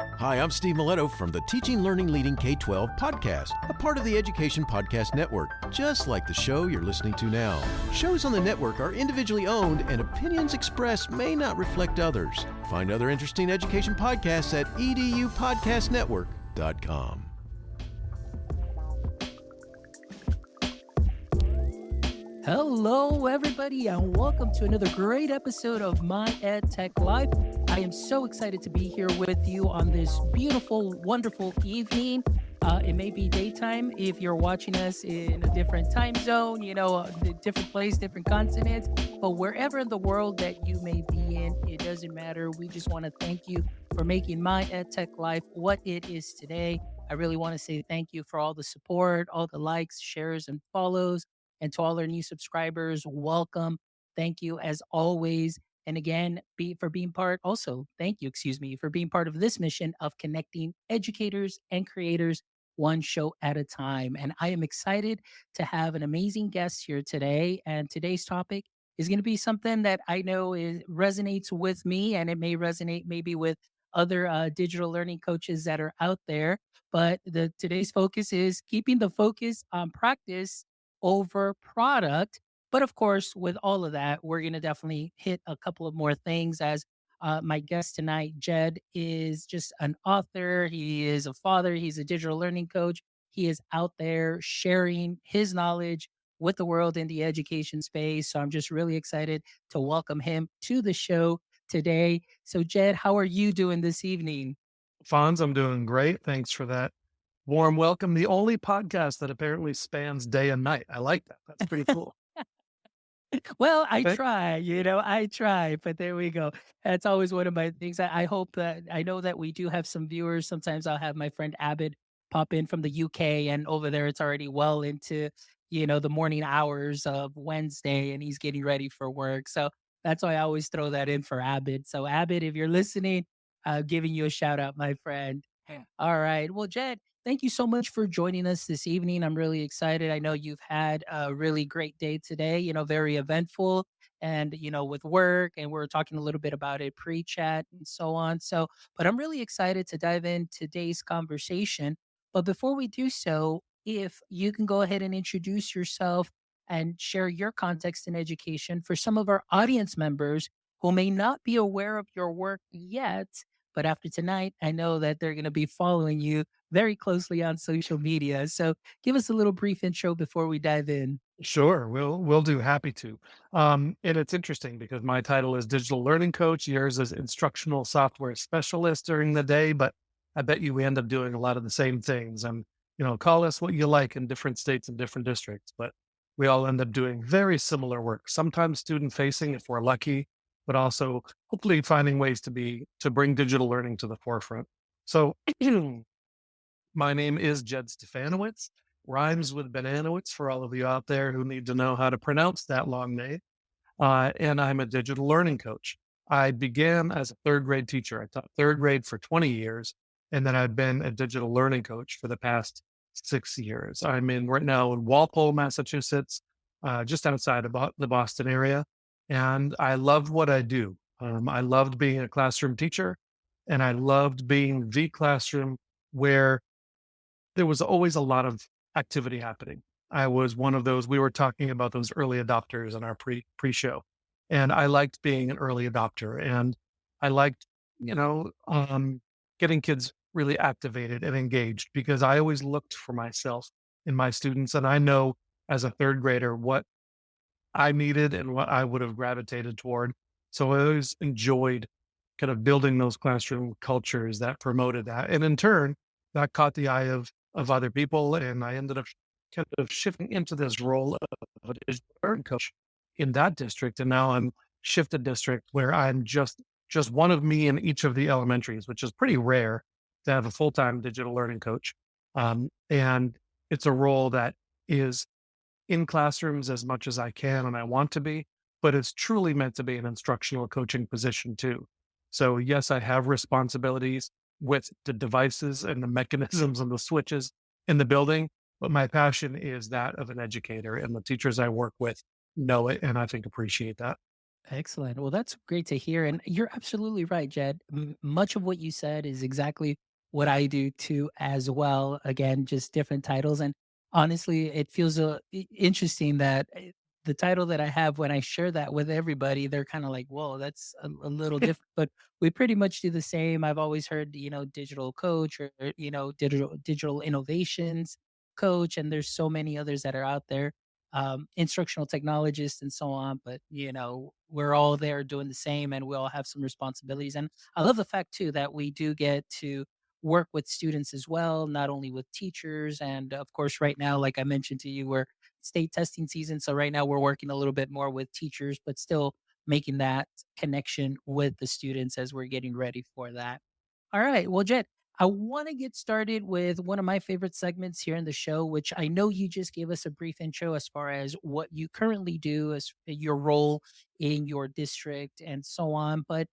Hi, I'm Steve Miletto from the Teaching, Learning, Leading K-12 podcast, a part of the Education Podcast Network, just like the show you're listening to now. Shows on the network are individually owned and opinions expressed may not reflect others. Find other interesting education podcasts at edupodcastnetwork.com. Hello, everybody, and welcome to another great episode of My Ed Tech Life. I am so excited to be here with you on this beautiful, wonderful evening. It may be daytime if you're watching us in a different time zone, a different place, different continent, but wherever in the world that you may be in, it doesn't matter. We just want to thank you for making My Ed Tech Life what it is today. I really want to say thank you for all the support, all the likes, shares, and follows. And to all our new subscribers, welcome. Thank you as always. And again, thank you, for being part of this mission of connecting educators and creators one show at a time. And I am excited to have an amazing guest here today. And today's topic is going to be something that I know resonates with me, and it may resonate maybe with other digital learning coaches that are out there. But today's focus is keeping the focus on practice over product. But of course, with all of that, we're going to definitely hit a couple of more things as my guest tonight, Jed, is just an author. He is a father. He's a digital learning coach. He is out there sharing his knowledge with the world in the education space. So I'm just really excited to welcome him to the show today. So, Jed, how are you doing this evening? Fonz, I'm doing great. Thanks for that warm welcome. The only podcast that apparently spans day and night. I like that. That's pretty cool. Well, I Okay. try, but there we go. That's always one of my things. I hope that I know that we do have some viewers. Sometimes I'll have my friend Abid pop in from the UK, and over there it's already well into, the morning hours of Wednesday, and he's getting ready for work. So that's why I always throw that in for Abid. So Abid, if you're listening, giving you a shout out, my friend. All right. Well, Jed, thank you so much for joining us this evening. I'm really excited. I know you've had a really great day today, very eventful and, with work. And we're talking a little bit about it pre chat and so on. So, but I'm really excited to dive in today's conversation. But before we do so, if you can go ahead and introduce yourself and share your context in education for some of our audience members who may not be aware of your work yet. But after tonight, I know that they're going to be following you very closely on social media. So give us a little brief intro before we dive in. Sure. We'll do. Happy to. And it's interesting because my title is digital learning coach. Yours is instructional software specialist during the day, but I bet you we end up doing a lot of the same things. And, call us what you like in different states and different districts, but we all end up doing very similar work, sometimes student facing if we're lucky, but also hopefully finding ways to bring digital learning to the forefront. So my name is Jed Stefanowicz, rhymes with Bananowitz for all of you out there who need to know how to pronounce that long name. And I'm a digital learning coach. I began as a third grade teacher. I taught third grade for 20 years, and then I've been a digital learning coach for the past 6 years. I'm in right now in Walpole, Massachusetts, just outside of the Boston area. And I love what I do. I loved being a classroom teacher, and I loved being the classroom where there was always a lot of activity happening. I was one of those. We were talking about those early adopters in our pre-show, and I liked being an early adopter, and I liked, getting kids really activated and engaged because I always looked for myself in my students, and I know as a third grader what I needed and what I would have gravitated toward. So I always enjoyed kind of building those classroom cultures that promoted that, and in turn, that caught the eye of other people, and I ended up kind of shifting into this role of a digital learning coach in that district, and now I'm shifted district where I'm just one of me in each of the elementaries, which is pretty rare to have a full-time digital learning coach. And it's a role that is in classrooms as much as I can and I want to be, but it's truly meant to be an instructional coaching position too. So yes, I have responsibilities with the devices and the mechanisms and the switches in the building, but my passion is that of an educator, and the teachers I work with know it and I think appreciate that. Excellent. Well, that's great to hear. And you're absolutely right, Jed. Much of what you said is exactly what I do too, as well. Again, just different titles. And honestly, it feels interesting that the title that I have, when I share that with everybody, they're kind of like, whoa, that's a little different. But we pretty much do the same. I've always heard, digital coach or, digital innovations coach. And there's so many others that are out there, instructional technologists and so on. But we're all there doing the same, and we all have some responsibilities. And I love the fact too that we do get to work with students as well, not only with teachers. And of course, right now, like I mentioned to you, we're state testing season. So right now we're working a little bit more with teachers, but still making that connection with the students as we're getting ready for that. All right. Well, Jed, I want to get started with one of my favorite segments here in the show, which I know you just gave us a brief intro as far as what you currently do, as your role in your district and so on. But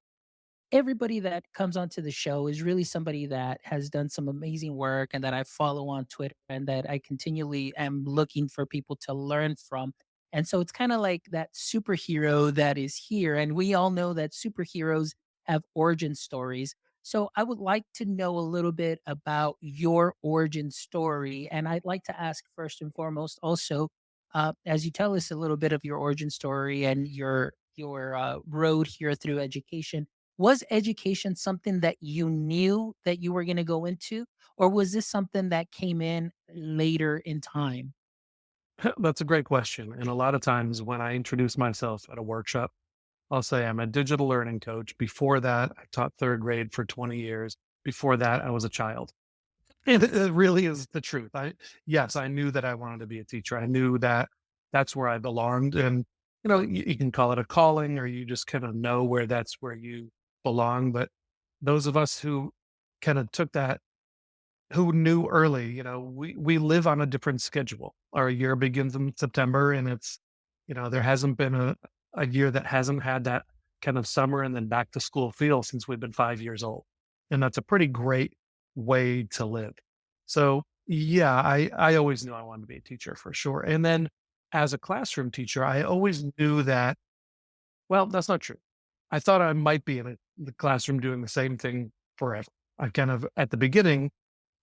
everybody that comes onto the show is really somebody that has done some amazing work and that I follow on Twitter and that I continually am looking for people to learn from. And so it's kind of like that superhero that is here. And we all know that superheroes have origin stories. So I would like to know a little bit about your origin story. And I'd like to ask first and foremost also, as you tell us a little bit of your origin story and your road here through education, was education something that you knew that you were gonna go into, or was this something that came in later in time? That's a great question. And a lot of times when I introduce myself at a workshop, I'll say I'm a digital learning coach. Before that, I taught third grade for 20 years. Before that, I was a child. And it really is the truth. Yes, I knew that I wanted to be a teacher. I knew that that's where I belonged. And, you can call it a calling or you just kind of know where that's where you belong. But those of us who kind of took that, who knew early, we live on a different schedule. Our year begins in September and there hasn't been a year that hasn't had that kind of summer and then back to school feel since we've been 5 years old. And that's a pretty great way to live. So yeah, I always knew I wanted to be a teacher for sure. And then as a classroom teacher, I always knew that, well, that's not true. I thought I might be in the classroom doing the same thing forever. I kind of, at the beginning,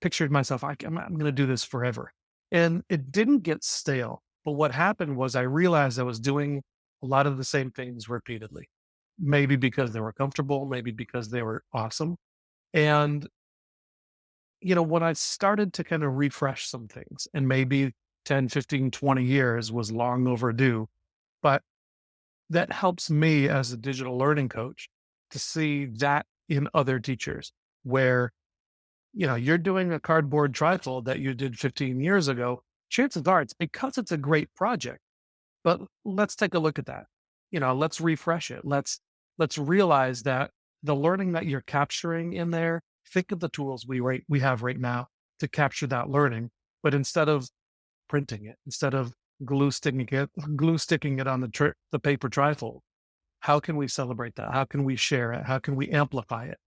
pictured myself, I'm going to do this forever. And it didn't get stale. But what happened was I realized I was doing a lot of the same things repeatedly, maybe because they were comfortable, maybe because they were awesome. And, when I started to kind of refresh some things, and maybe 10, 15, 20 years was long overdue, but that helps me as a digital learning coach to see that in other teachers where you're doing a cardboard trifold that you did 15 years ago. Chances are it's because it's a great project. But let's take a look at that. Let's refresh it. Let's realize that the learning that you're capturing in there, think of the tools we have right now to capture that learning. But instead of printing it, instead of glue sticking it on the paper trifold, how can we celebrate that? How can we share it? How can we amplify it?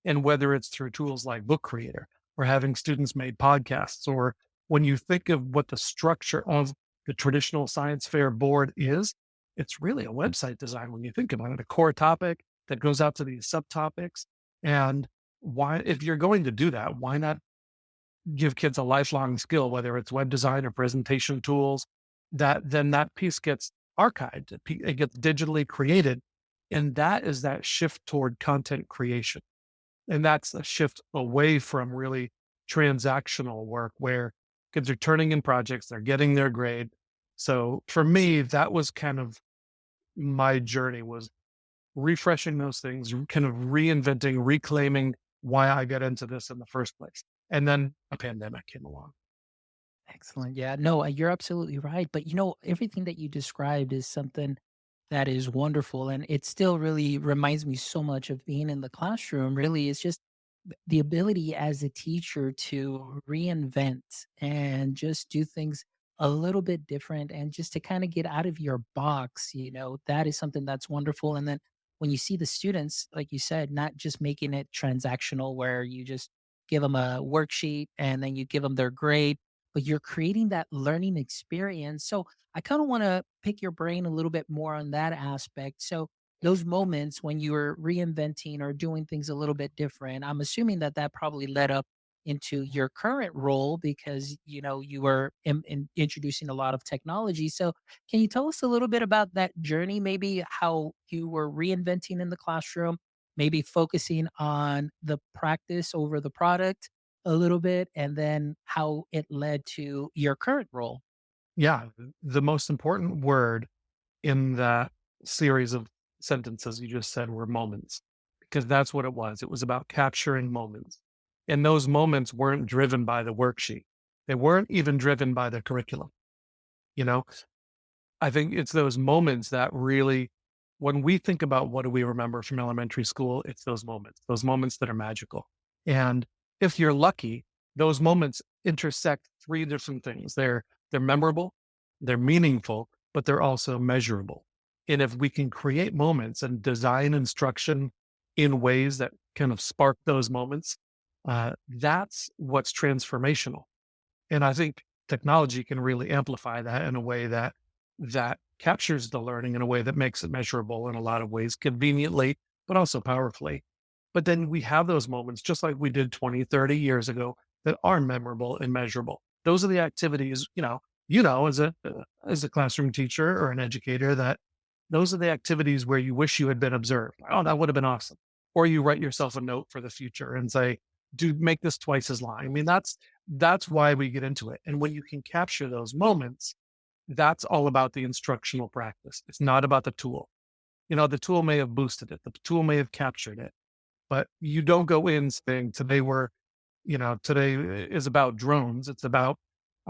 And whether it's through tools like Book Creator or having students made podcasts, or when you think of what the structure of the traditional science fair board is, it's really a website design when you think about it, a core topic that goes out to these subtopics. And why, if you're going to do that, why not give kids a lifelong skill, whether it's web design or presentation tools, that then that piece gets archived, it gets digitally created. And that is that shift toward content creation. And that's a shift away from really transactional work where kids are turning in projects, they're getting their grade. So for me, that was kind of my journey, was refreshing those things, kind of reinventing, reclaiming why I got into this in the first place. And then a pandemic came along. Excellent. Yeah, no, you're absolutely right. But everything that you described is something that is wonderful. And it still really reminds me so much of being in the classroom. Really, it's just the ability as a teacher to reinvent and just do things a little bit different and just to kind of get out of your box, that is something that's wonderful. And then when you see the students, like you said, not just making it transactional where you just give them a worksheet and then you give them their grade, but you're creating that learning experience. So I kind of want to pick your brain a little bit more on that aspect. So those moments when you were reinventing or doing things a little bit different, I'm assuming that that probably led up into your current role because you were introducing a lot of technology. So can you tell us a little bit about that journey, maybe how you were reinventing in the classroom, maybe focusing on the practice over the product a little bit, and then how it led to your current role? Yeah. The most important word in that series of sentences you just said were moments, because that's what it was. It was about capturing moments. And those moments weren't driven by the worksheet. They weren't even driven by the curriculum. You know, I think it's those moments that really, when we think about what do we remember from elementary school, it's those moments that are magical. And if you're lucky, those moments intersect three different things. They're memorable, they're meaningful, but they're also measurable. And if we can create moments and design instruction in ways that kind of spark those moments, that's what's transformational. And I think technology can really amplify that in a way that captures the learning in a way that makes it measurable in a lot of ways, conveniently, but also powerfully. But then we have those moments, just like we did 20, 30 years ago, that are memorable and measurable. Those are the activities, as a classroom teacher or an educator, that those are the activities where you wish you had been observed. Oh, that would have been awesome. Or you write yourself a note for the future and say, do make this twice as long. I mean, that's why we get into it. And when you can capture those moments, that's all about the instructional practice. It's not about the tool. The tool may have boosted it, the tool may have captured it, but you don't go in saying today is about drones. It's about,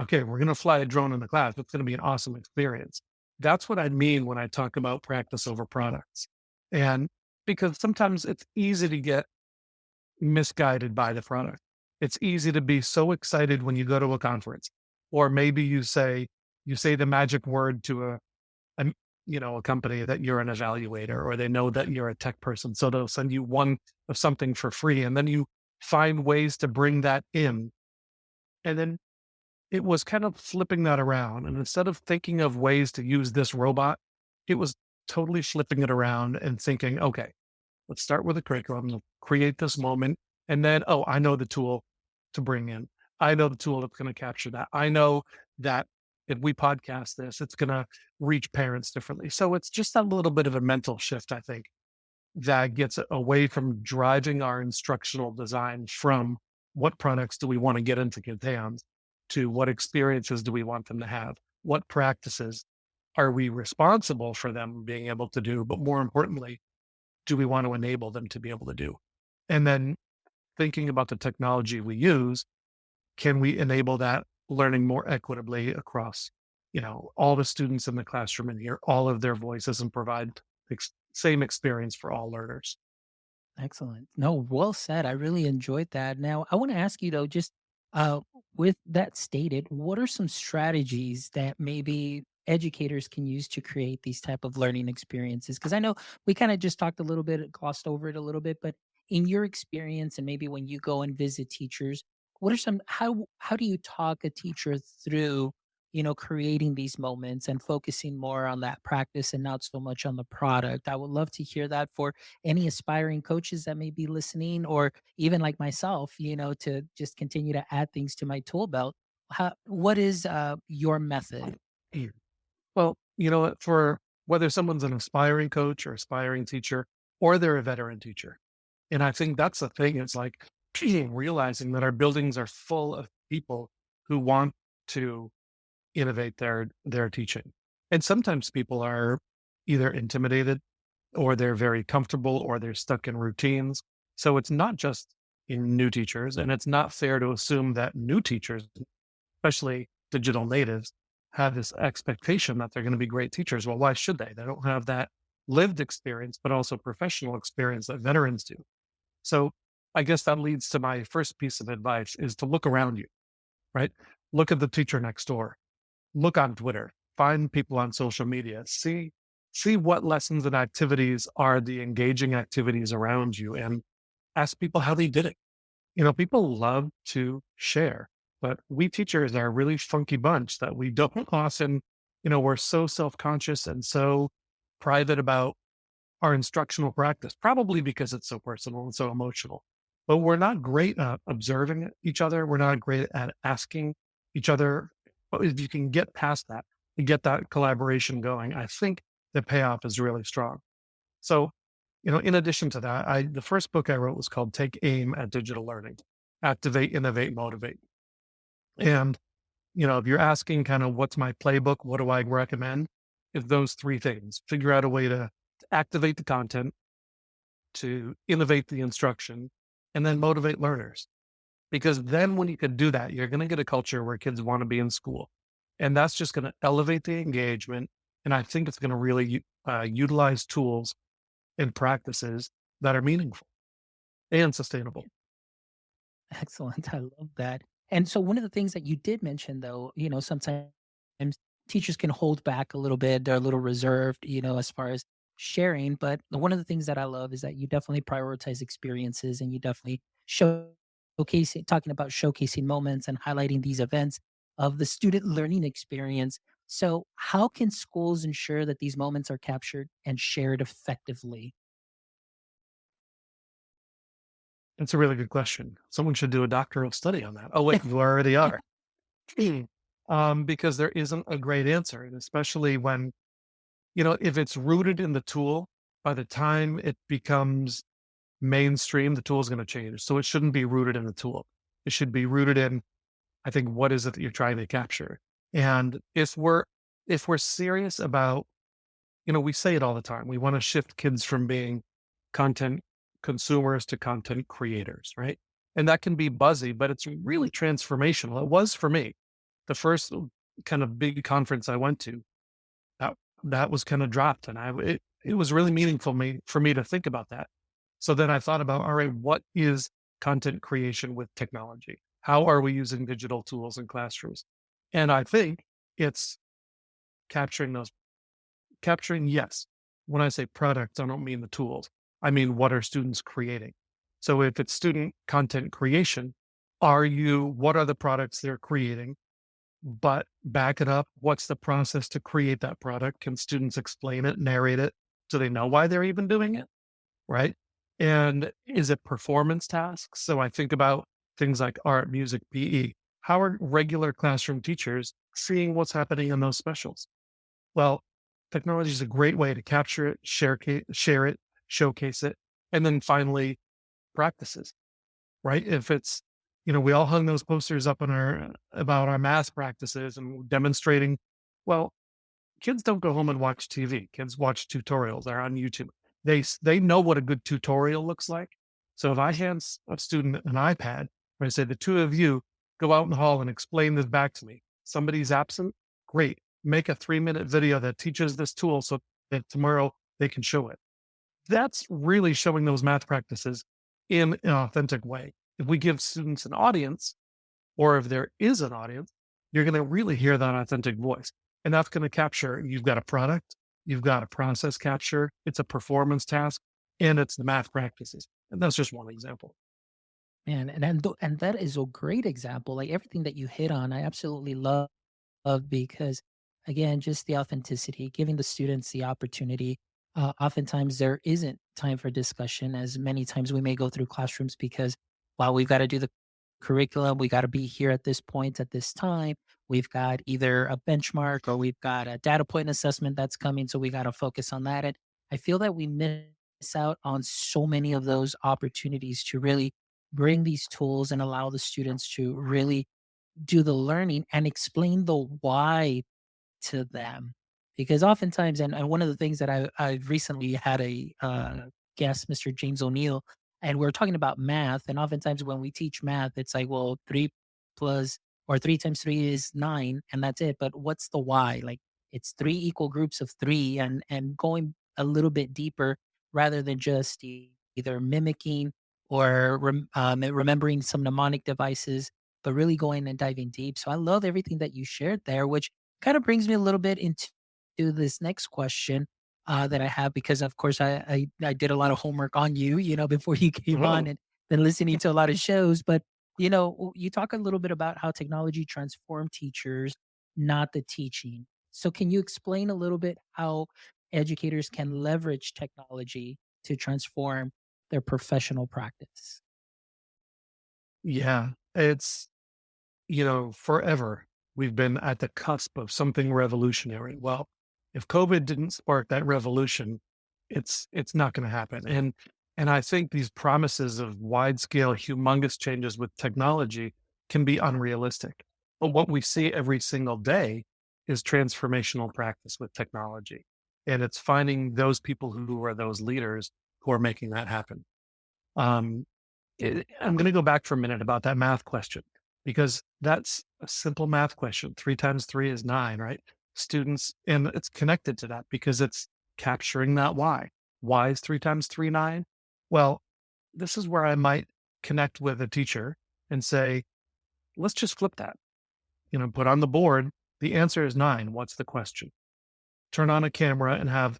okay, we're going to fly a drone in the class. It's going to be an awesome experience. That's what I mean when I talk about practice over products. And because sometimes it's easy to get misguided by the product. It's easy to be so excited when you go to a conference, or maybe you say the magic word to a company that you're an evaluator, or they know that you're a tech person, so they'll send you one of something for free, and then you find ways to bring that in, and then it was kind of flipping that around, and instead of thinking of ways to use this robot, it was totally flipping it around and thinking, okay, let's start with a curriculum, create this moment, and then, oh, I know the tool to bring in. I know the tool that's going to capture that. I know that if we podcast this, it's going to reach parents differently. So it's just a little bit of a mental shift, I think, that gets away from driving our instructional design from what products do we want to get into kids' hands to what experiences do we want them to have? What practices are we responsible for them being able to do? But more importantly, do we want to enable them to be able to do? And then thinking about the technology we use, can we enable that learning more equitably across, all the students in the classroom and hear all of their voices and provide the same experience for all learners? Excellent. No, well said. I really enjoyed that. Now, I want to ask you though, just uh, with that stated, what are some strategies that maybe educators can use to create these type of learning experiences? Because I know we kind of just talked a little bit, glossed over it a little bit, but in your experience, and maybe when you go and visit teachers, what are some how do you talk a teacher through? Creating these moments and focusing more on that practice and not so much on the product. I would love to hear that for any aspiring coaches that may be listening, or even like myself, to just continue to add things to my tool belt. What is your method? Mm. Well, you know what, for whether someone's an aspiring coach or aspiring teacher, or they're a veteran teacher. And I think that's the thing. It's like realizing that our buildings are full of people who want to innovate their teaching. And sometimes people are either intimidated, or they're very comfortable, or they're stuck in routines. So it's not just in new teachers, and it's not fair to assume that new teachers, especially digital natives, have this expectation that they're going to be great teachers. Well, why should they? They don't have that lived experience, but also professional experience that veterans do. So I guess that leads to my first piece of advice, is to look around you, right? Look at the teacher next door, look on Twitter, find people on social media, see what lessons and activities are the engaging activities around you, and ask people how they did it. People love to share, but we teachers are a really funky bunch that we don't often, we're so self-conscious and so private about our instructional practice, probably because it's so personal and so emotional. But we're not great at observing each other. We're not great at asking each other. But if you can get past that and get that collaboration going, I think the payoff is really strong. So, in addition to that, the first book I wrote was called Take Aim at Digital Learning: Activate, Innovate, Motivate. And, if you're asking kind of what's my playbook, what do I recommend? It's those three things. Figure out a way to activate the content, to innovate the instruction, and then motivate learners. Because then when you can do that, you're going to get a culture where kids want to be in school. And that's just going to elevate the engagement. And I think it's going to really utilize tools and practices that are meaningful and sustainable. Excellent. I love that. And so one of the things that you did mention though, sometimes teachers can hold back a little bit. They're a little reserved, as far as sharing. But one of the things that I love is that you definitely prioritize experiences and you definitely showcasing talking about showcasing moments and highlighting these events of the student learning experience. So how can schools ensure that these moments are captured and shared effectively? That's a really good question. Someone should do a doctoral study on that. Oh, wait, you already are. Because there isn't a great answer. And especially when, if it's rooted in the tool, by the time it becomes mainstream, the tool is going to change. So it shouldn't be rooted in the tool. It should be rooted in, I think, what is it that you're trying to capture? And if we're serious about, we say it all the time. We want to shift kids from being content consumers to content creators, right? And that can be buzzy, but it's really transformational. It was for me. The first kind of big conference I went to, that that was kind of dropped, and it was really meaningful for me to think about that. So then I thought about, all right, what is content creation with technology? How are we using digital tools in classrooms? And I think it's capturing those, yes. When I say products, I don't mean the tools. I mean, what are students creating? So if it's student content creation, what are the products they're creating? But back it up. What's the process to create that product? Can students explain it, narrate it? Do they know why they're even doing it? Right. And is it performance tasks? So I think about things like art, music, PE. How are regular classroom teachers seeing what's happening in those specials? Well, technology is a great way to capture it, share it, showcase it, and then finally practices, right? If it's, we all hung those posters up on about our math practices and demonstrating, well, kids don't go home and watch TV. Kids watch tutorials. They're on YouTube. They know what a good tutorial looks like. So if I hand a student an iPad, or I say, the two of you go out in the hall and explain this back to me. Somebody's absent. Great. Make a 3-minute video that teaches this tool so that tomorrow they can show it. That's really showing those math practices in an authentic way. If we give students an audience, or if there is an audience, you're going to really hear that authentic voice. And that's going to capture, you've got a product, you've got a process capture, it's a performance task, and it's the math practices. And that's just one example. And that is a great example. Like everything that you hit on, I absolutely love because again, just the authenticity, giving the students the opportunity. Oftentimes there isn't time for discussion as many times we may go through classrooms because while we've got to do the curriculum, we got to be here at this point at this time. We've got either a benchmark or we've got a data point assessment that's coming. So we got to focus on that. And I feel that we miss out on so many of those opportunities to really bring these tools and allow the students to really do the learning and explain the why to them. Because oftentimes, and one of the things that I've recently had a guest, Mr. James O'Neill, and we're talking about math. And oftentimes when we teach math, it's like, well, plus three times three is nine, and that's it. But what's the why? Like it's three equal groups of three, and going a little bit deeper rather than just either mimicking or remembering some mnemonic devices, but really going and diving deep. So I love everything that you shared there, which kind of brings me a little bit into this next question that I have because, of course, I did a lot of homework on you, before you came on, Oh, and been listening to a lot of shows. But you talk a little bit about how technology transformed teachers, not the teaching. So, can you explain a little bit how educators can leverage technology to transform their professional practice? Yeah, it's, forever we've been at the cusp of something revolutionary. Well, if COVID didn't spark that revolution, it's not going to happen. And I think these promises of wide scale, humongous changes with technology can be unrealistic. But what we see every single day is transformational practice with technology. And it's finding those people who are those leaders who are making that happen. Um, I'm going to go back for a minute about that math question because that's a simple math question. 3 times 3 is 9, right? Students, and it's connected to that because it's capturing that why. Why is 3 times 3 9? Well, this is where I might connect with a teacher and say, let's just flip that. Put on the board, the answer is 9. What's the question? Turn on a camera and have,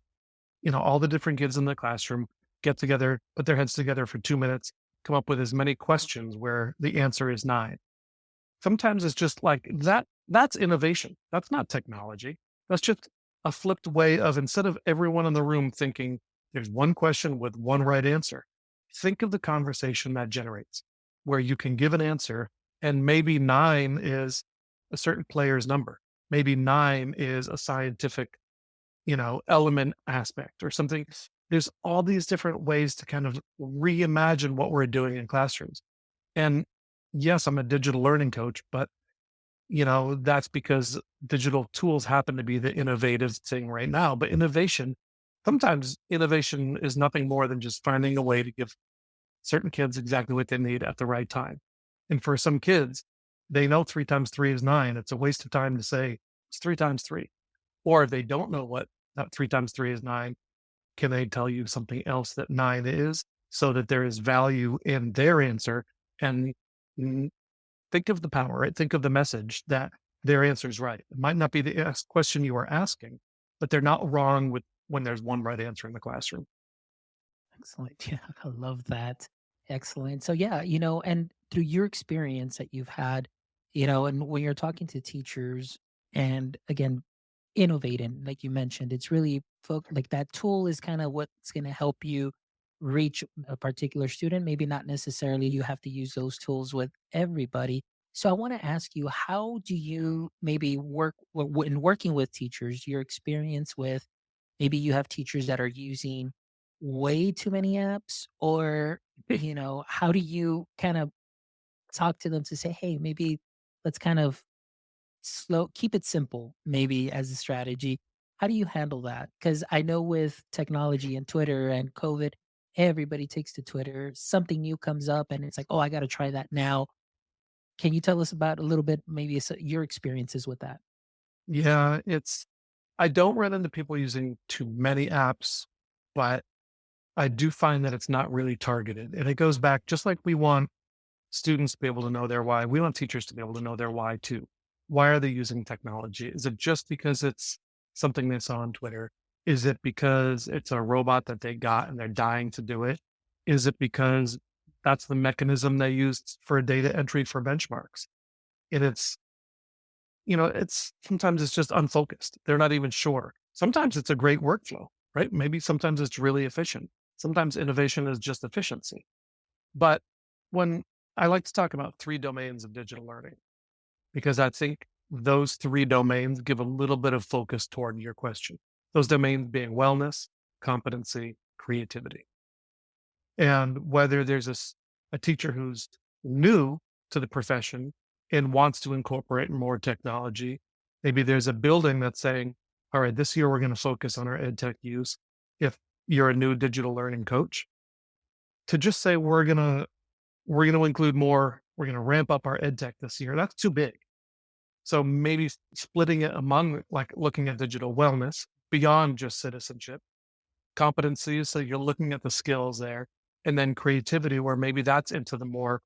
all the different kids in the classroom get together, put their heads together for 2 minutes, come up with as many questions where the answer is 9. Sometimes it's just like that. That's innovation. That's not technology. That's just a flipped way of, instead of everyone in the room thinking there's one question with one right answer, think of the conversation that generates where you can give an answer and maybe 9 is a certain player's number. Maybe 9 is a scientific, element aspect or something. There's all these different ways to kind of reimagine what we're doing in classrooms. And yes, I'm a digital learning coach, but that's because digital tools happen to be the innovative thing right now. But sometimes innovation is nothing more than just finding a way to give certain kids exactly what they need at the right time. And for some kids, they know 3 times 3 is 9. It's a waste of time to say it's 3 times 3. Or if they don't know what that 3 times 3 is 9, can they tell you something else that 9 is so that there is value in their answer? And think of the power, right? Think of the message that their answer is right. It might not be the question you are asking, but they're not wrong with when there's one right answer in the classroom. Excellent. Yeah, I love that. Excellent. So yeah, and through your experience that you've had, and when you're talking to teachers and again, innovating, like you mentioned, it's really like that tool is kind of what's going to help you reach a particular student. Maybe not necessarily you have to use those tools with everybody. So I want to ask you, how do you maybe work in working with teachers, your experience with maybe you have teachers that are using way too many apps, or, how do you kind of talk to them to say, hey, maybe let's kind of keep it simple, maybe as a strategy. How do you handle that? Because I know with technology and Twitter and COVID, everybody takes to Twitter. Something new comes up and it's like, oh, I got to try that now. Can you tell us about a little bit, maybe your experiences with that? Yeah, I don't run into people using too many apps, but I do find that it's not really targeted. And it goes back, just like we want students to be able to know their why, we want teachers to be able to know their why too. Why are they using technology? Is it just because it's something they saw on Twitter? Is it because it's a robot that they got and they're dying to do it? Is it because that's the mechanism they used for data entry for benchmarks? And it's sometimes it's just unfocused. They're not even sure. Sometimes it's a great workflow, right? Maybe sometimes it's really efficient. Sometimes innovation is just efficiency. But when I like to talk about 3 domains of digital learning, because I think those 3 domains give a little bit of focus toward your question. Those domains being wellness, competency, creativity. And whether there's a teacher who's new to the profession and wants to incorporate more technology, maybe there's a building that's saying, all right, this year we're going to focus on our ed tech use. If you're a new digital learning coach, to just say we're going to include more, we're going to ramp up our ed tech this year, that's too big. So maybe splitting it among, like, looking at digital wellness beyond just citizenship, competencies. So you're looking at the skills there, and then creativity, where maybe that's into the more,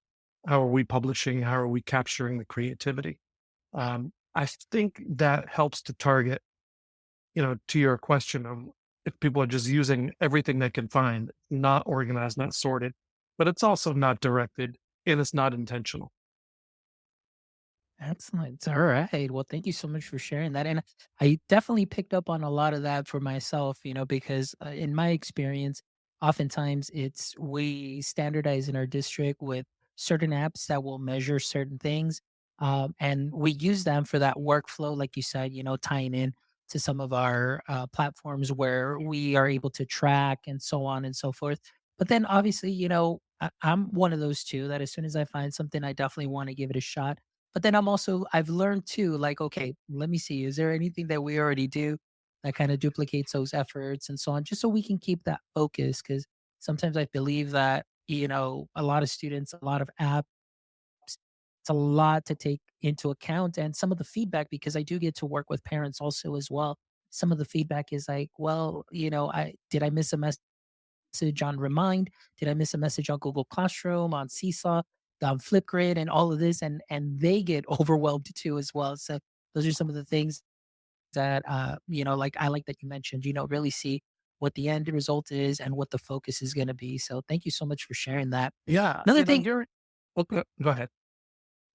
how are we publishing? How are we capturing the creativity? I think that helps to target, to your question of if people are just using everything they can find, not organized, not sorted, but it's also not directed and it's not intentional. Excellent. All right. Well, thank you so much for sharing that. And I definitely picked up on a lot of that for myself, because in my experience, oftentimes it's we standardize in our district with certain apps that will measure certain things. And we use them for that workflow, like you said, tying in to some of our platforms where we are able to track and so on and so forth. But then obviously, I'm one of those two that as soon as I find something, I definitely want to give it a shot, but then I've learned too, like, okay, let me see, is there anything that we already do that kind of duplicates those efforts and so on, just so we can keep that focus? Because sometimes I believe that, a lot of students, a lot of apps, it's a lot to take into account. And some of the feedback, because I do get to work with parents also as well. Some of the feedback is like, well, I miss a message on Remind? Did I miss a message on Google Classroom, on Seesaw, on Flipgrid, and all of this? And they get overwhelmed too as well. So those are some of the things that like I like that you mentioned. Really see what the end result is and what the focus is going to be. So thank you so much for sharing that. Yeah, Another thing. you're well, go ahead.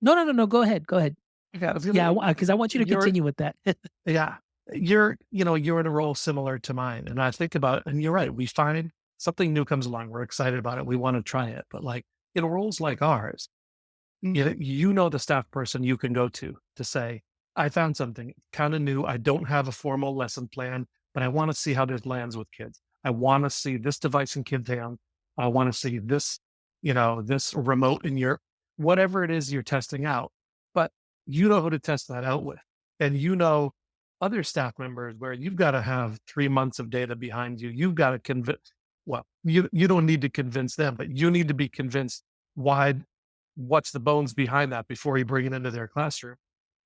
No, no, no, no. Go ahead. Go ahead. Yeah, I was Yeah, gonna because I want you to you're continue with that. yeah, you're in a role similar to mine, and I think about and you're right, we find something new comes along, we're excited about it, we wanna try it, but, like, in roles like ours, the staff person you can go to say, "I found something kinda new, I don't have a formal lesson plan, but I wanna see how this lands with kids. I wanna see this device in kids' hands. I wanna see this remote in your" whatever it is you're testing out, but you know who to test that out with, and other staff members where you've gotta have 3 months of data behind you. You've gotta convince well, you don't need to convince them, but you need to be convinced why what's the bones behind that before you bring it into their classroom.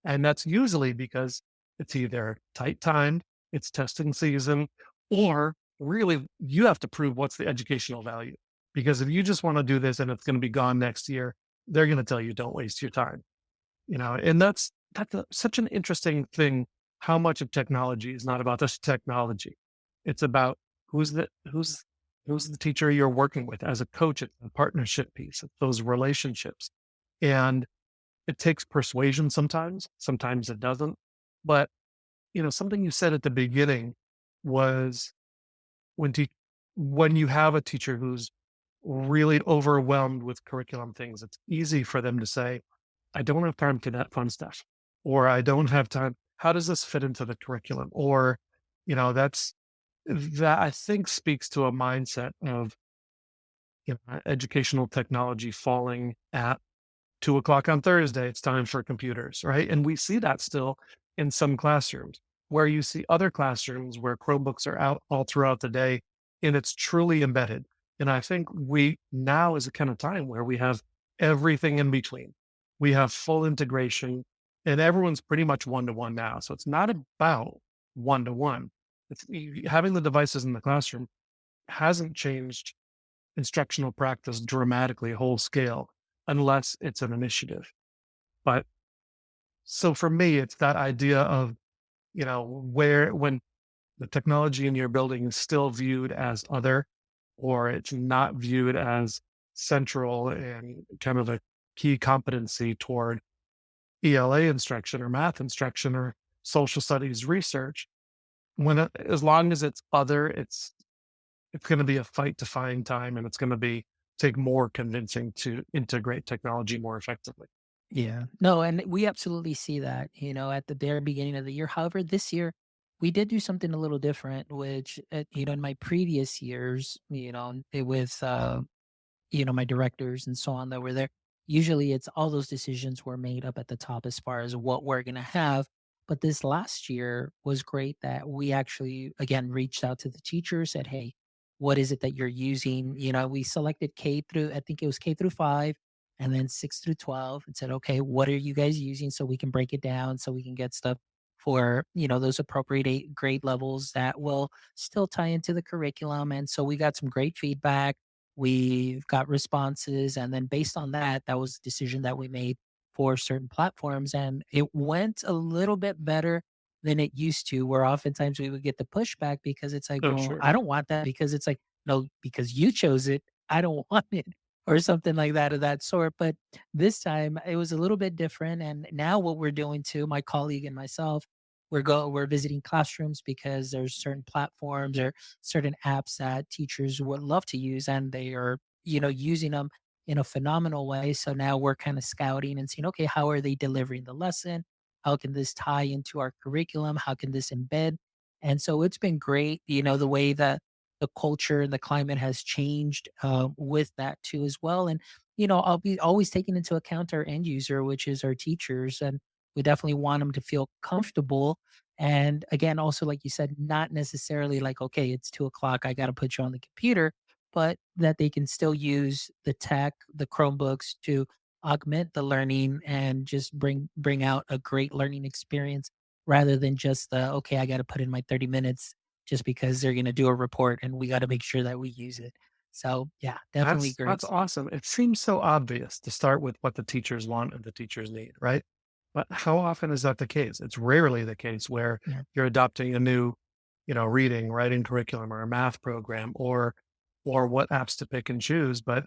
And that's usually because it's either tight timed, it's testing season, or really you have to prove what's the educational value. Because if you just want to do this and it's going to be gone next year, they're going to tell you don't waste your time. And such an interesting thing. How much of technology is not about just technology. It's about who's the who's who's the teacher you're working with as a coach. It's a partnership piece. It's those relationships. And it takes persuasion sometimes it doesn't. But, something you said at the beginning was when te- when you have a teacher who's really overwhelmed with curriculum things, it's easy for them to say, I don't have time for that fun stuff, or I don't have time. How does this fit into the curriculum? Or, that I think speaks to a mindset of, educational technology falling at 2 o'clock on Thursday, it's time for computers, right? And we see that still in some classrooms where you see other classrooms where Chromebooks are out all throughout the day and it's truly embedded. And I think we now is a kind of time where we have everything in between. We have full integration and everyone's pretty much one to one now. So it's not about one to one. It's having the devices in the classroom hasn't changed instructional practice dramatically whole scale unless it's an initiative. But so for me, it's that idea of, where when the technology in your building is still viewed as other, or it's not viewed as central and kind of a key competency toward ELA instruction or math instruction or social studies research. As long as it's other, it's going to be a fight to find time, and it's going to be take more convincing to integrate technology more effectively. Yeah. No, and we absolutely see that, at the very beginning of the year. However, this year we did do something a little different, which, in my previous years, with, my directors and so on that were there, usually it's all those decisions were made up at the top as far as what we're going to have. But this last year was great that we actually, again, reached out to the teacher, said, hey, what is it that you're using? We selected K through, I think it was K through 5 and then 6 through 12 and said, okay, what are you guys using so we can break it down so we can get stuff for, those appropriate grade levels that will still tie into the curriculum. And so we got some great feedback. We've got responses. And then based on that, that was the decision that we made for certain platforms. And it went a little bit better than it used to, where oftentimes we would get the pushback because it's like, Oh, well, sure. I don't want that because it's like, no, because you chose it. I don't want it. or something like that of that sort. But this time it was a little bit different. And now what we're doing too, my colleague and myself, we're visiting classrooms because there's certain platforms or certain apps that teachers would love to use, and they are, using them in a phenomenal way. So now we're kind of scouting and seeing, okay, how are they delivering the lesson? How can this tie into our curriculum? How can this embed? And so it's been great, the way that the culture and the climate has changed with that too as well. And I'll be always taking into account our end user, which is our teachers, and we definitely want them to feel comfortable. And again, also like you said, not necessarily like, okay, it's 2 o'clock, I got to put you on the computer, but that they can still use the tech, the Chromebooks to augment the learning and just bring out a great learning experience rather than just the, okay, I got to put in my 30 minutes just because they're going to do a report and we got to make sure that we use it. So yeah, definitely great That's stuff. awesome. It seems so obvious to start with what the teachers want and the teachers need, right? But how often is that the case? It's rarely the case where Yeah. you're adopting a new, reading, writing curriculum or a math program or what apps to pick and choose. But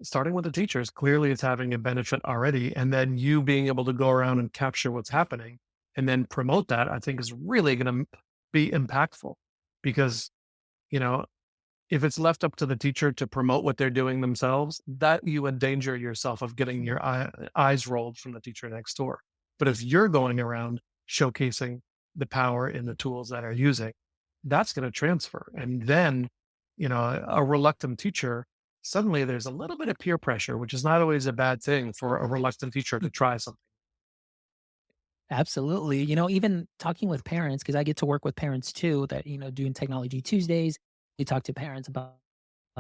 starting with the teachers clearly is having a benefit already. And then you being able to go around and capture what's happening and then promote that, I think is really going to be impactful because, you know, if it's left up to the teacher to promote what they're doing themselves, that you endanger yourself of getting your eyes rolled from the teacher next door. But if you're going around showcasing the power in the tools that are using, that's going to transfer. And then, a reluctant teacher, suddenly there's a little bit of peer pressure, which is not always a bad thing for a reluctant teacher to try something. Absolutely. Even talking with parents, because I get to work with parents too, that, doing Technology Tuesdays, we talk to parents about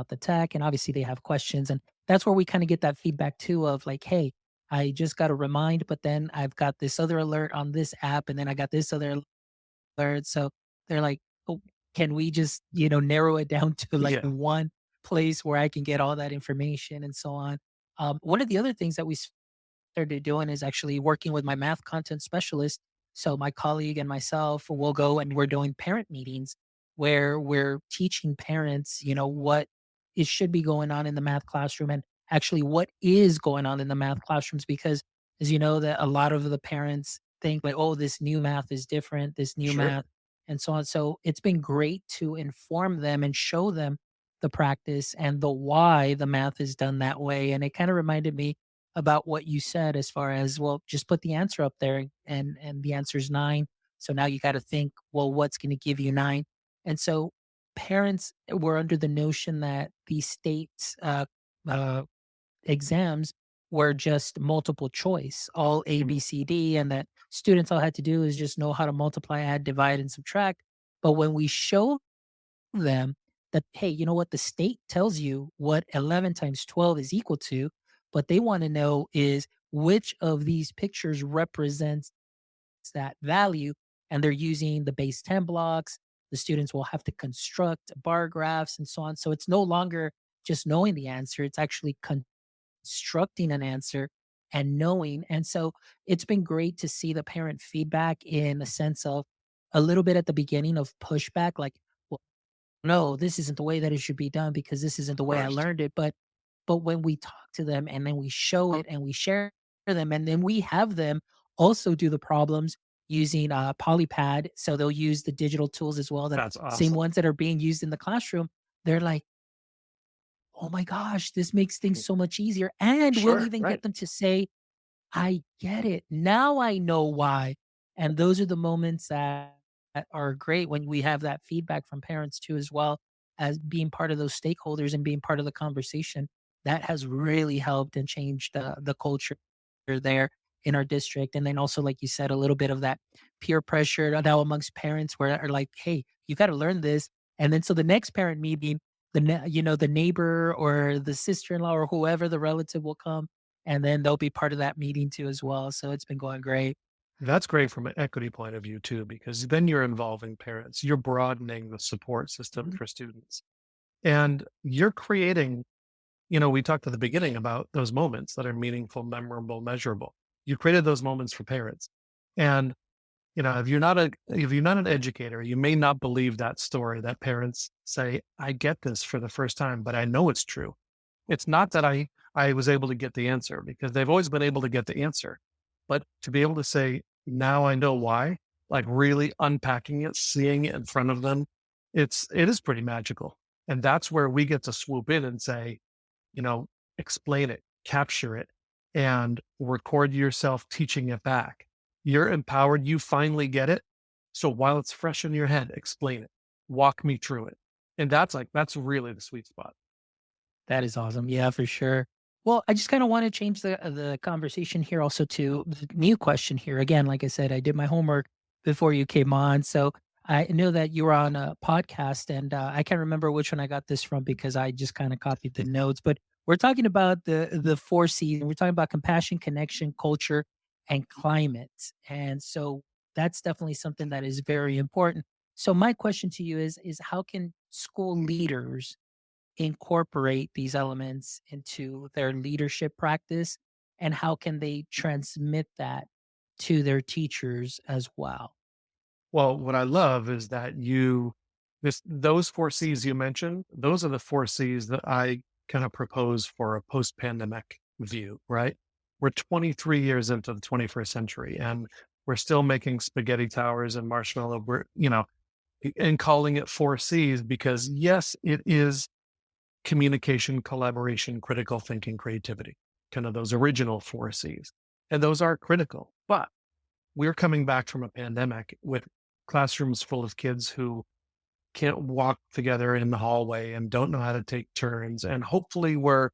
the tech, and obviously they have questions. And that's where we kind of get that feedback too of like, hey, I just got a remind, but then I've got this other alert on this app, and then I got this other alert. So they're like, oh, can we just, narrow it down to like Yeah, one place where I can get all that information and so on. One of the other things that we started doing is actually working with my math content specialist. So my colleague and myself will go and we're doing parent meetings where we're teaching parents, what it should be going on in the math classroom and actually what is going on in the math classrooms. Because as you know, that a lot of the parents think like, oh, this new math is different, this new sure. math, and so on. So it's been great to inform them and show them the practice and the why the math is done that way. And it kind of reminded me about what you said as far as, well, just put the answer up there and the answer is 9. So now you got to think, well, what's going to give you 9? And so parents were under the notion that these states uh, exams were just multiple choice, all A, Mm, B, C, D, and that students all had to do is just know how to multiply, add, divide, and subtract. But when we show them that, hey, you know what? The state tells you what 11 times 12 is equal to, but they want to know is which of these pictures represents that value. And they're using the base 10 blocks. The students will have to construct bar graphs and so on. So it's no longer just knowing the answer, it's actually constructing an answer and knowing. And so it's been great to see the parent feedback in a sense of a little bit at the beginning of pushback, like, well, no, this isn't the way that it should be done because this isn't the of way I course. learned it. But when we talk to them and then we show it and we share them and then we have them also do the problems using Polypad. So they'll use the digital tools as well, that That's same awesome. ones that are being used in the classroom. They're like, oh my gosh, this makes things Mm, so much easier. And we'll sure. even Right. get them to say, I get it. Now I know why. And those are the moments that are great when we have that feedback from parents too, as well as being part of those stakeholders and being part of the conversation. That has really helped and changed the culture there in our district. And then also, like you said, a little bit of that peer pressure now amongst parents where are like, hey, you got to learn this. And then so the next parent meeting, the neighbor or the sister-in-law or whoever the relative will come, and then they'll be part of that meeting too as well. So it's been going great. That's great from an equity point of view too, because then you're involving parents. You're broadening the support system Mhm. for students. And you're creating, we talked at the beginning about those moments that are meaningful, memorable, measurable. You created those moments for parents. And, if you're not an educator, you may not believe that story that parents say, I get this for the first time, but I know it's true. It's not that I was able to get the answer, because they've always been able to get the answer. But to be able to say, now I know why, like really unpacking it, seeing it in front of them, it is pretty magical. And that's where we get to swoop in and say, you know, explain it, capture it, and record yourself teaching it back. You're empowered. You finally get it. So while it's fresh in your head, explain it, walk me through it. And that's really the sweet spot. That is awesome. Yeah, for sure. Well, I just kind of want to change the conversation here also to the new question here. Again, like I said, I did my homework before you came on. So I know that you were on a podcast, and I can't remember which one I got this from because I just kind of copied the notes. But we're talking about the four C's, and we're talking about compassion, connection, culture, and climate. And so that's definitely something that is very important. So my question to you is how can school leaders incorporate these elements into their leadership practice, and how can they transmit that to their teachers as well? Well, what I love is that those four C's you mentioned, those are the four C's that I kind of propose for a post-pandemic view, right? We're 23 years into the 21st century, and we're still making spaghetti towers and marshmallow. And calling it four C's because yes, it is communication, collaboration, critical thinking, creativity, kind of those original four C's. And those are critical. But we're coming back from a pandemic with classrooms full of kids who can't walk together in the hallway and don't know how to take turns. And hopefully we're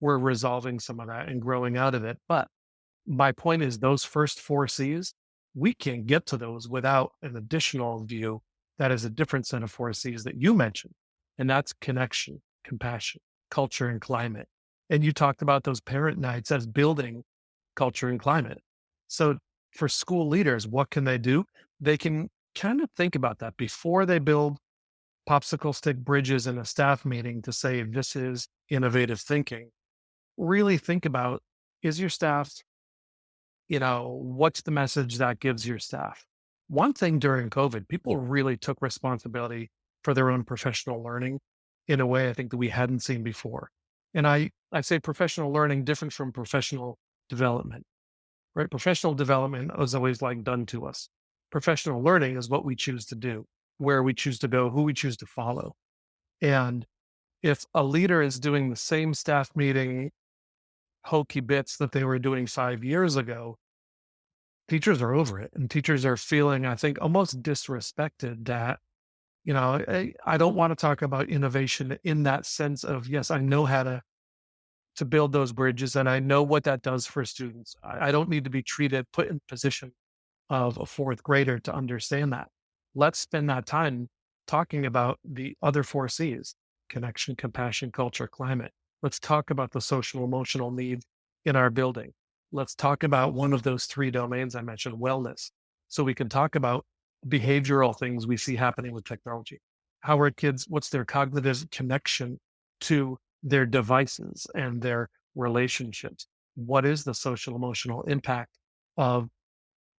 resolving some of that and growing out of it. But my point is those first four C's, we can't get to those without an additional view that is a different set of four C's that you mentioned. And that's connection, compassion, culture, and climate. And you talked about those parent nights as building culture and climate. So for school leaders, what can they do? They can kind of think about that before they build popsicle stick bridges in a staff meeting to say, this is innovative thinking. Really think about, is your staff, what's the message that gives your staff? One thing during COVID, people really took responsibility for their own professional learning in a way I think that we hadn't seen before. And I say professional learning different from professional development, right? Professional development is always like done to us. Professional learning is what we choose to do, where we choose to go, who we choose to follow. And if a leader is doing the same staff meeting hokey bits that they were doing 5 years ago, teachers are over it. And teachers are feeling, I think, almost disrespected that, I don't want to talk about innovation in that sense of, yes, I know how to build those bridges and I know what that does for students. I don't need to be put in the position of a fourth grader to understand that. Let's spend that time talking about the other four C's: connection, compassion, culture, climate. Let's talk about the social emotional needs in our building. Let's talk about one of those three domains I mentioned, wellness. So we can talk about behavioral things we see happening with technology. How are kids, what's their cognitive connection to their devices and their relationships? What is the social emotional impact of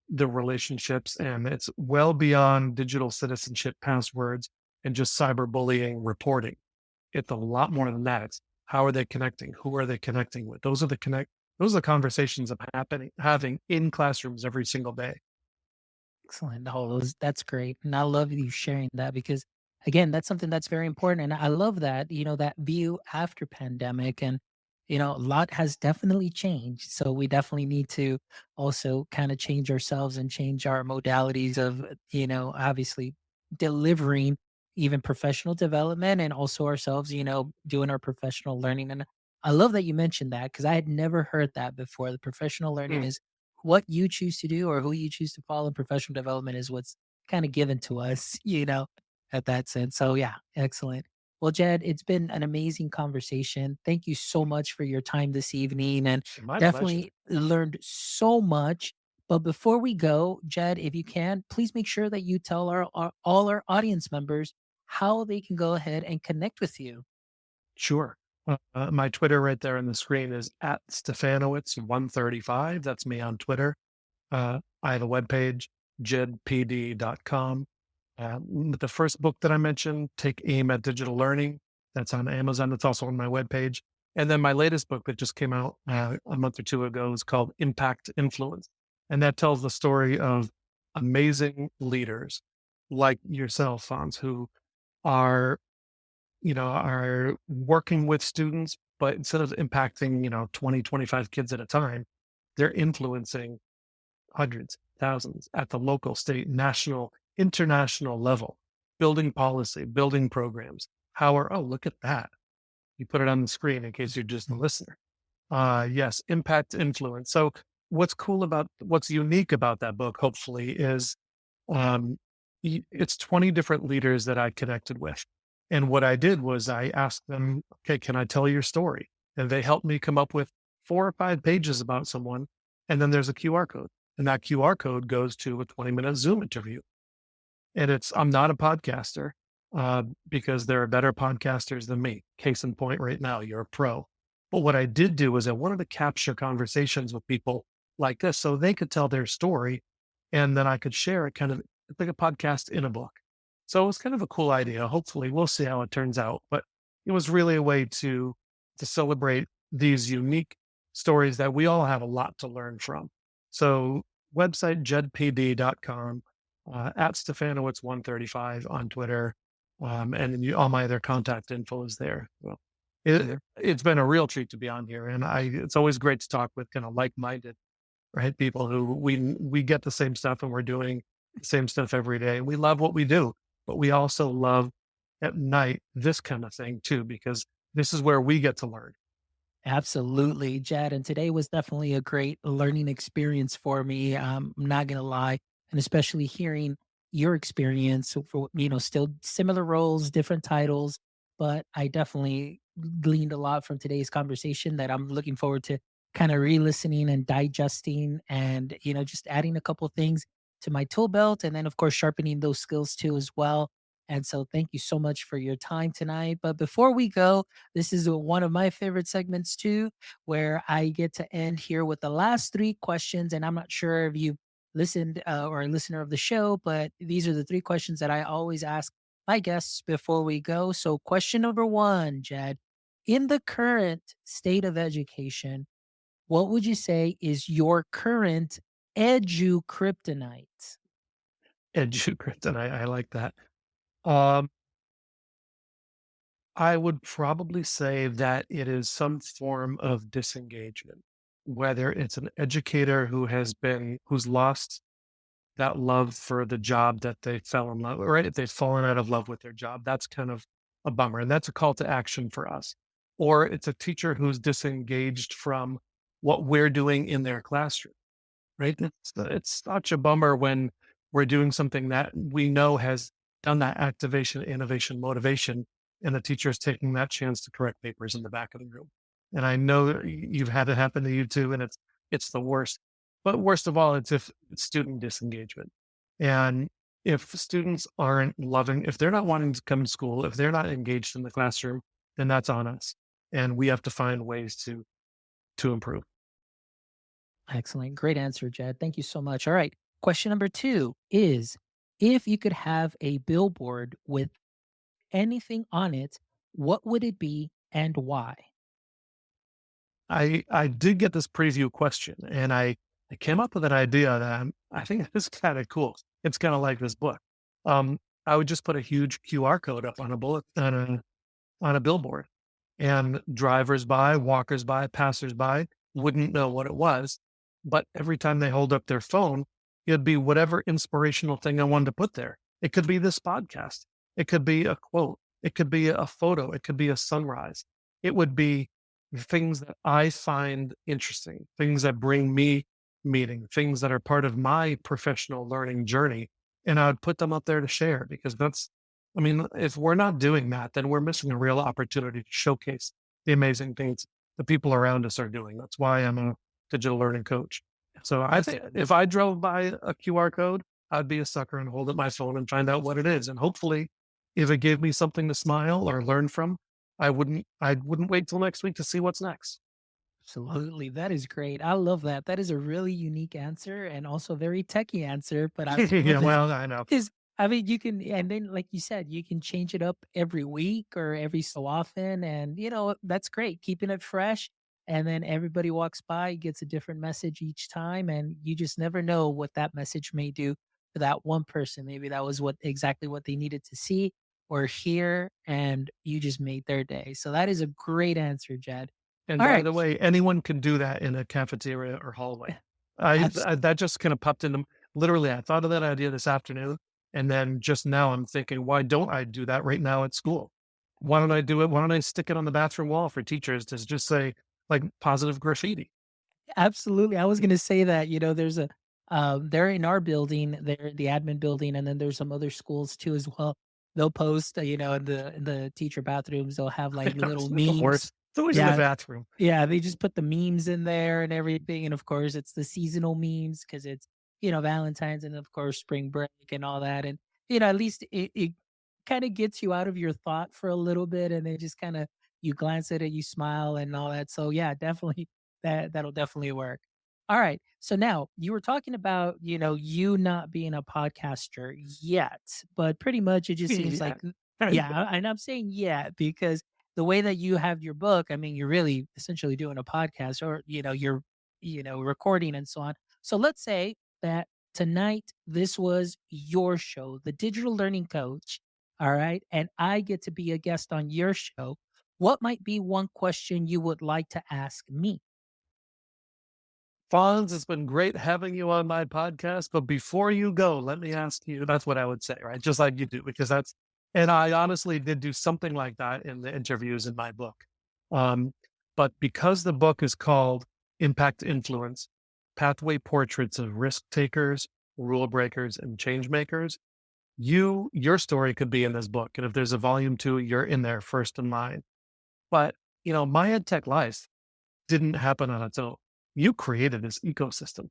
the relationships? And it's well beyond digital citizenship passwords and just cyberbullying reporting. It's a lot more than that. It's how are they connecting? Who are they connecting with? Those are the conversations I'm having in classrooms every single day. Excellent. Oh, that's great. And I love you sharing that because, again, that's something that's very important. And I love that, that view after pandemic. And, a lot has definitely changed. So we definitely need to also kind of change ourselves and change our modalities of, obviously delivering even professional development and also ourselves, doing our professional learning. And I love that you mentioned that because I had never heard that before. The professional learning is what you choose to do or who you choose to follow. Professional development is what's kind of given to us, at that sense. So yeah, excellent. Well, Jed, it's been an amazing conversation. Thank you so much for your time this evening and My pleasure. definitely learned so much. But before we go, Jed, if you can, please make sure that you tell all our audience members how they can go ahead and connect with you. Sure. My Twitter right there on the screen is at Stefanowitz135. That's me on Twitter. I have a webpage, jedpd.com. The first book that I mentioned, Take Aim at Digital Learning, that's on Amazon. It's also on my webpage. And then my latest book that just came out a month or two ago is called Impact Influence. And that tells the story of amazing leaders like yourself, Fonz, who are, are working with students, but instead of impacting, 20, 25 kids at a time, they're influencing hundreds, thousands at the local, state, national, international level, building policy, building programs. Look at that. You put it on the screen in case you're just a listener. Yes, impact influence. So what's unique about that book, hopefully, is um, it's 20 different leaders that I connected with. And what I did was I asked them, okay, can I tell your story? And they helped me come up with 4 or 5 pages about someone. And then there's a QR code. And that QR code goes to a 20-minute Zoom interview. And I'm not a podcaster because there are better podcasters than me. Case in point right now, you're a pro. But what I did do is I wanted to capture conversations with people like this so they could tell their story and then I could share it kind of like a podcast in a book. So it was kind of a cool idea. Hopefully we'll see how it turns out. But it was really a way to celebrate these unique stories that we all have a lot to learn from. So website jedpd.com, at Stefanowitz135 on Twitter. And then all my other contact info is there. Well, it's been a real treat to be on here. And it's always great to talk with kind of like-minded, right? People who we get the same stuff and we're doing the same stuff every day. We love what we do, but we also love at night this kind of thing too, because this is where we get to learn. Absolutely, Jed. And today was definitely a great learning experience for me. I'm not going to lie. And especially hearing your experience for, still similar roles, different titles, but I definitely gleaned a lot from today's conversation that I'm looking forward to kind of re-listening and digesting and, just adding a couple things to my tool belt. And then, of course, sharpening those skills too as well. And so thank you so much for your time tonight. But before we go, this is one of my favorite segments too, where I get to end here with the last 3 questions. And I'm not sure if you've listened or a listener of the show, but these are the 3 questions that I always ask my guests before we go. So, question number 1, Jed, in the current state of education, what would you say is your current edu kryptonite? Edu kryptonite, I like that. Um, I would probably say that it is some form of disengagement, whether it's an educator who's lost that love for the job that they fell in love, right? If they've fallen out of love with their job, that's kind of a bummer. And that's a call to action for us. Or it's a teacher who's disengaged from what we're doing in their classroom, right? It's such a bummer when we're doing something that we know has done that activation, innovation, motivation, and the teacher is taking that chance to correct papers in the back of the room. And I know that you've had it happen to you too, and it's the worst. But worst of all, it's student disengagement. And if students if they're not wanting to come to school, if they're not engaged in the classroom, then that's on us. And we have to find ways to improve. Excellent. Great answer, Jed. Thank you so much. All right. Question number 2 is, if you could have a billboard with anything on it, what would it be and why? I did get this preview question, and I came up with an idea that I think is kind of cool. It's kind of like this book. I would just put a huge QR code up on a billboard, and drivers by, walkers by, passers by wouldn't know what it was, but every time they hold up their phone, it'd be whatever inspirational thing I wanted to put there. It could be this podcast. It could be a quote. It could be a photo. It could be a sunrise. It would be things that I find interesting, things that bring me meaning, things that are part of my professional learning journey. And I would put them up there to share because if we're not doing that, then we're missing a real opportunity to showcase the amazing things the people around us are doing. That's why I'm a digital learning coach. So I think if I drove by a QR code, I'd be a sucker and hold up my phone and find out what it is. And hopefully, if it gave me something to smile or learn from, I wouldn't wait till next week to see what's next. Absolutely. That is great. I love that. That is a really unique answer and also very techie answer, but I Yeah, love well, I know. I mean, you can, and then like you said, you can change it up every week or every so often, and that's great, keeping it fresh. And then everybody walks by, gets a different message each time, and you just never know what that message may do for that one person. Maybe that was what exactly what they needed to see or hear, and you just made their day. So that is a great answer, Jed. And All by right, the way, anyone can do that in a cafeteria or hallway. abs- That just kind of popped into literally. I thought of that idea this afternoon, and then just now I'm thinking, why don't I do that right now at school? Why don't I do it? Why don't I stick it on the bathroom wall for teachers to just say like positive graffiti? Absolutely. I was gonna say that, there's a they're in our building, they're the admin building, and then there's some other schools too as well. They'll post, in the teacher bathrooms, they'll have like little It's the memes. worst. It's always in the Yeah, bathroom. yeah, they just put the memes in there and everything. And of course it's the seasonal memes because it's, Valentine's and of course spring break and all that. And, at least it kind of gets you out of your thought for a little bit and then just kind of you glance at it, you smile and all that. So yeah, definitely that'll definitely work. All right. So now you were talking about, you not being a podcaster yet, but pretty much it just seems Yeah. like, yeah, and I'm saying yeah, because the way that you have your book, I mean, you're really essentially doing a podcast or, you're, recording and so on. So let's say that tonight this was your show, The Digital Learning Coach. All right. And I get to be a guest on your show. What might be one question you would like to ask me? Fonz, it's been great having you on my podcast. But before you go, let me ask you, that's what I would say, right? Just like you do, because and I honestly did do something like that in the interviews in my book. Um, but because the book is called Impact Influence, Pathway Portraits of Risk Takers, Rule Breakers, and Change Makers, your story could be in this book. And if there's a volume 2, you're in there first in line. But, my EdTech life didn't happen on its own. You created this ecosystem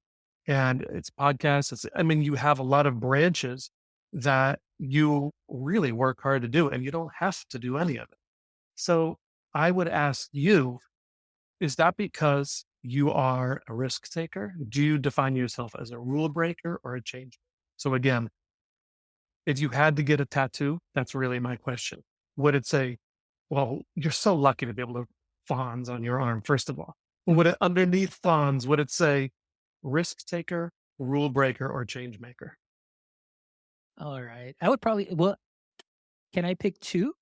and it's podcasts. I mean, you have a lot of branches that you really work hard to do and you don't have to do any of it. So I would ask you, is that because you are a risk taker? Do you define yourself as a rule breaker or a change? So again, if you had to get a tattoo, that's really my question. Would it say, well, you're so lucky to be able to fawns on your arm, first of all. Would it underneath fawns, would it say risk taker, rule breaker, or change maker? All right. I would probably, well, can I pick two?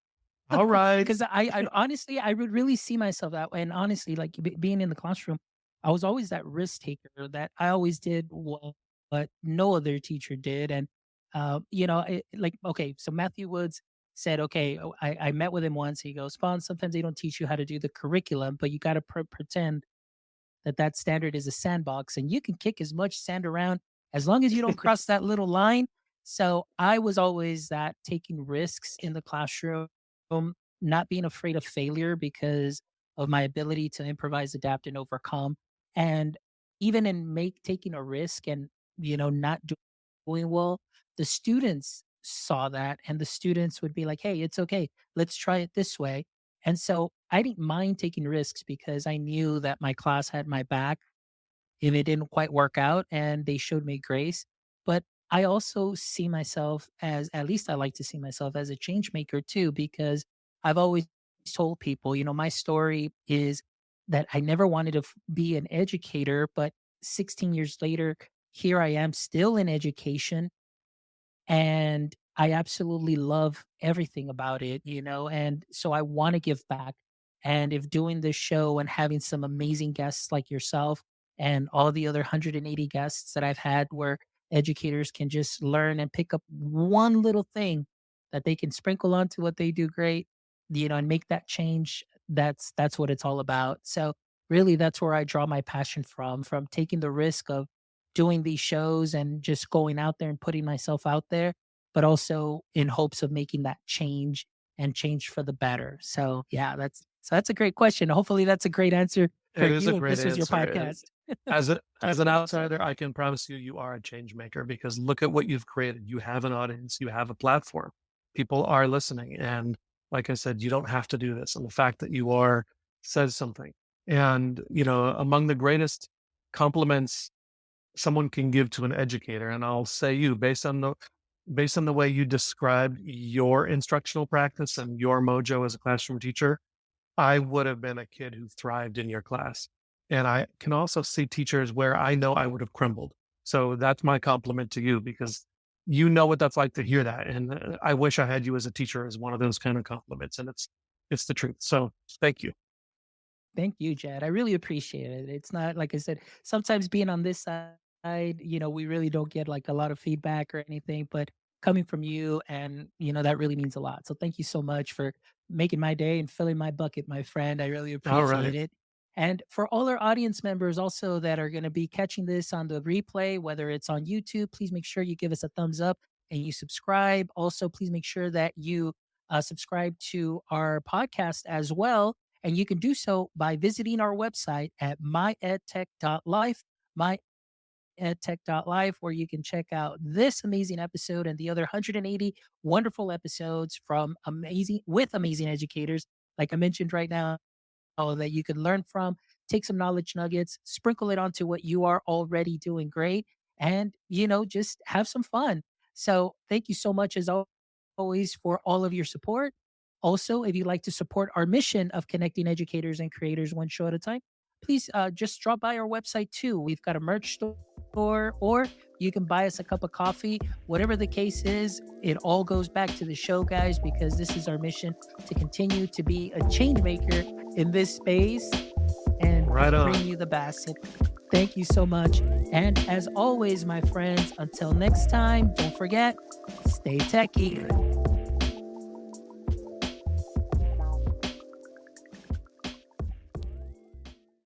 All right. Because I honestly, I would really see myself that way. And honestly, like being in the classroom, I was always that risk taker that I always did what no other teacher did. And, like, okay, so Matthew Woods said, okay, I met with him once. He goes, Fawn, sometimes they don't teach you how to do the curriculum, but you got to pretend that standard is a sandbox and you can kick as much sand around as long as you don't cross that little line. So I was always that taking risks in the classroom, not being afraid of failure because of my ability to improvise, adapt, and overcome. And even in make taking a risk and not doing well, the students saw that and the students would be like, hey, it's okay. Let's try it this way. And so I didn't mind taking risks because I knew that my class had my back if it didn't quite work out and they showed me grace. But I also see myself as, at least I like to see myself as a change maker too, because I've always told people, my story is that I never wanted to be an educator, but 16 years later, here I am still in education and I absolutely love everything about it, and so I want to give back. And if doing this show and having some amazing guests like yourself and all the other 180 guests that I've had where educators can just learn and pick up one little thing that they can sprinkle onto what they do great, and make that change, that's what it's all about. So really that's where I draw my passion from taking the risk of doing these shows and just going out there and putting myself out there, but also in hopes of making that change and change for the better. So yeah, that's a great question. Hopefully that's a great answer for It is a you if great this was your answer. podcast. As an outsider, I can promise you are a change maker because look at what you've created. You have an audience, you have a platform. People are listening. And like I said, you don't have to do this. And the fact that you are says something. And, among the greatest compliments someone can give to an educator, and I'll say you, based on based on the way you described your instructional practice and your mojo as a classroom teacher, I would have been a kid who thrived in your class. And I can also see teachers where I know I would have crumbled. So that's my compliment to you because you know what that's like to hear that. And I wish I had you as a teacher as one of those kind of compliments. And it's the truth. So thank you. Thank you, Jed. I really appreciate it. It's not like I said, sometimes being on this side, we really don't get like a lot of feedback or anything, but coming from you and, that really means a lot. So thank you so much for making my day and filling my bucket, my friend. I really All appreciate right. it. And for all our audience members also that are going to be catching this on the replay, whether it's on YouTube, please make sure you give us a thumbs up and you subscribe. Also, please make sure that you subscribe to our podcast as well, and you can do so by visiting our website at myedtech.life, myedtech.life, where you can check out this amazing episode and the other 180 wonderful episodes from amazing educators, like I mentioned right now, that you can learn from, take some knowledge nuggets, sprinkle it onto what you are already doing great, and, just have some fun. So thank you so much as always for all of your support. Also, if you'd like to support our mission of connecting educators and creators one show at a time, please just drop by our website too. We've got a merch store, or you can buy us a cup of coffee. Whatever the case is, it all goes back to the show, guys, because this is our mission to continue to be a change maker in this space and Right on. bring you the best. Thank you so much. And as always, my friends, until next time, don't forget, stay techie.